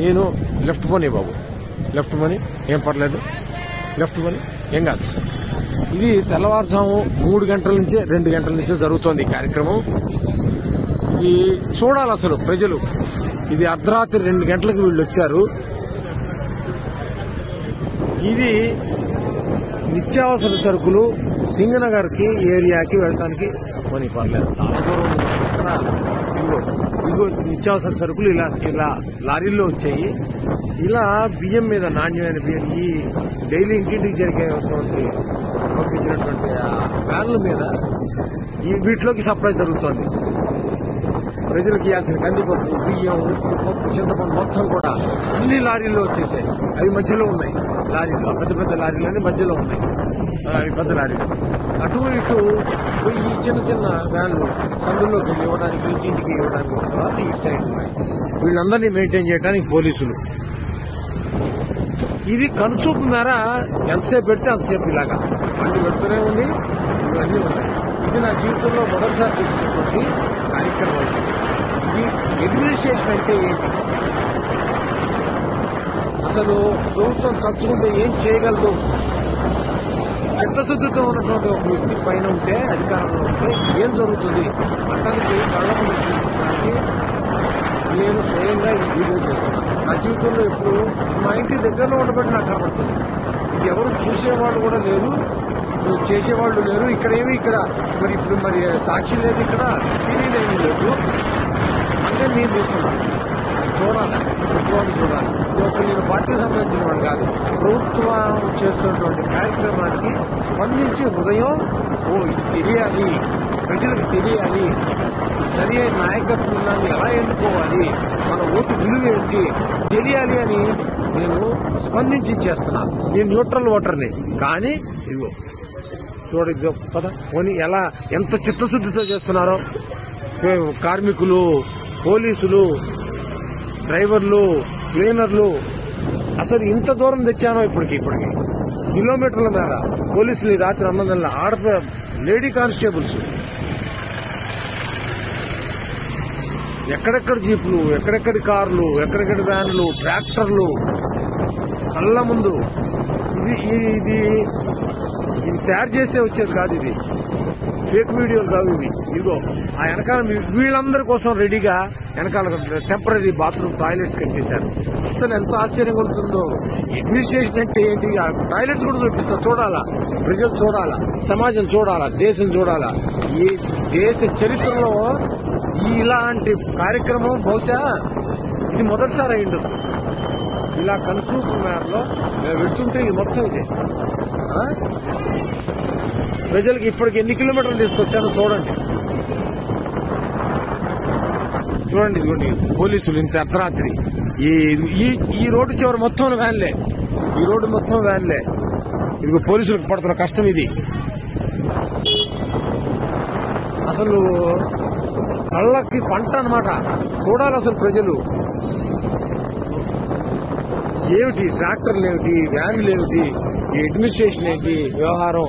నేను లెఫ్ట్ పోనీ బాబు, లెఫ్ట్ పోనీ, ఏం పర్లేదు, లెఫ్ట్ పోనీ, ఏం కాదు. ఇది తెల్లవారుజాము 3 గంటల నుంచే 2 గంటల నుంచే జరుగుతోంది ఈ కార్యక్రమం. ఇది చూడాలి అసలు ప్రజలు. ఇది అర్ధరాత్రి 2 గంటలకు వీళ్ళు వచ్చారు. ఇది నిత్యావసర సరుకులు సింగనగర్ కి ఏరియాకి వెళ్ళడానికి పని పర్లేదు, చాలా దూరం ఉంది. ఇక్కడ ఇదిగో నిత్యావసర సరుకులు ఇలా లారీల్లో వచ్చాయి. ఇలా బియ్యం మీద, నాణ్యమైన బియ్యం, ఈ డైలీ ఇంటింటికి జరిగేటువంటి పంపించినటువంటి వ్యాన్ల మీద వీటిలోకి సప్లై జరుగుతోంది. ప్రజలకు ఇవ్వాల్సిన కందిపప్పు, బియ్యం, ఉప్పు, పప్పు, చింతపండు మొత్తం కూడా అన్ని లారీల్లో వచ్చేసాయి. అవి మధ్యలో ఉన్నాయి లారీలు, పెద్ద పెద్ద లారీలన్నీ మధ్యలో ఉన్నాయి. అవి పెద్ద లారీలు. అటు ఇటు ఈ చిన్న చిన్న వ్యాన్లు సందుల్లోకి వెళ్ళి ఇవ్వడానికి, ఇంటింటికి ఇవ్వడానికి తర్వాత ఇటు సైడ్ ఉన్నాయి. వీళ్ళందరినీ మెయింటైన్ చేయడానికి పోలీసులు. ఇది కనుచూపు మేర ఎంతసేపు పెడితే అంతసేపు ఇలాగా బండి పెడుతూనే ఉంది. ఇవన్నీ ఉన్నాయి. ఇది నా జీవితంలో మొదటిసారి చూసినటువంటి కార్యక్రమం. ఇది అడ్మినిస్ట్రేషన్ అంటే ఏంటి, అసలు ప్రభుత్వం తలుచుకుంటే ఏం చేయగలదు? చిత్తశుద్ధితో ఉన్నటువంటి ఒక వ్యక్తి పైన ఉంటే, అధికారంలో ఉంటే ఏం జరుగుతుంది అతనికి కళ్ళ ముందు చూపించడానికి నేను స్వయంగా ఈ వీడియో చేస్తున్నాను. నా జీవితంలో ఎప్పుడు మా ఇంటి దగ్గరలో ఉండబట్టి నాకు కనబడుతుంది. ఇది ఎవరు చూసేవాళ్ళు కూడా లేరు, చేసేవాళ్ళు లేరు. ఇక్కడ మరి సాక్షి లేదు, ఇక్కడ తెలియలేమి లేదు. అంటే నేను చూస్తున్నాను. చూడాలి, ప్రభుత్వాన్ని చూడాలి. ఇది ఒక నేను పార్టీకి సంబంధించిన వాడు కాదు. ప్రభుత్వం చేస్తున్నటువంటి కార్యక్రమానికి స్పందించి హృదయం, ఇది తెలియాలి, ప్రజలకు తెలియాలి, సరి అయిన నాయకత్వాన్ని ఎలా ఎన్నుకోవాలి, మన ఓటు విలువ ఏంటి తెలియాలి అని నేను స్పందించి చేస్తున్నాను. నేను న్యూట్రల్ ఓటర్ని. కానీ ఇదిగో చూడ పద పోనీ ఎంత చిత్తశుద్ధితో చేస్తున్నారో కార్మికులు, పోలీసులు, డ్రైవర్లు, క్లీనర్లు. అసలు ఇంత దూరం తెచ్చానో ఇప్పటికి కిలోమీటర్ల మేర పోలీసులు రాత్రి 9 గంటల లేడీ కానిస్టేబుల్స్, ఎక్కడెక్కడ జీపులు, ఎక్కడెక్కడి కార్లు, ఎక్కడెక్కడి వ్యాన్లు, ట్రాక్టర్లు కళ్ళ ముందు. ఇది తయారు చేస్తే వచ్చేది కాదు. ఇది ఫేక్ వీడియోలు కావు ఇవి. ఇదిగో ఆ వెనకాల వీళ్ళందరి కోసం రెడీగా వెనకాల టెంపరీ బాత్రూమ్ టాయిలెట్స్ కట్టేశారు. అసలు ఎంత ఆశ్చర్యంగా ఉంటుందో. అడ్మినిస్ట్రేషన్ అంటే ఏంటి? టాయిలెట్స్ కూడా చూపిస్తారు. చూడాలా, ప్రజలు చూడాలా, సమాజం చూడాలా, దేశం చూడాలా. ఈ దేశ చరిత్రలో ఇలాంటి కార్యక్రమం బహుశా ఇది మొదటిసారి అయిండదు. ఇలా కనుచూపు మేరలో వెళ్తుంటే ఇది మొత్తం ఇదే. ప్రజలకు ఇప్పటికి ఎన్ని కిలోమీటర్లు తీసుకొచ్చానో చూడండి. ఇదిగోండి పోలీసులు ఇంత అర్ధరాత్రి ఈ రోడ్డు చివరి మొత్తం వ్యాన్లే, ఈ రోడ్డు మొత్తం వ్యాన్లే. ఇదిగో పోలీసులకు పడుతున్న కష్టం ఇది. అసలు కళ్ళకి పంట అన్నమాట. చూడాలి అసలు ప్రజలు. ఏమిటి ట్రాక్టర్లు, ఏమిటి వ్యాన్లు, ఏమిటి ఈ అడ్మినిస్ట్రేషన్, ఏంటి వ్యవహారం.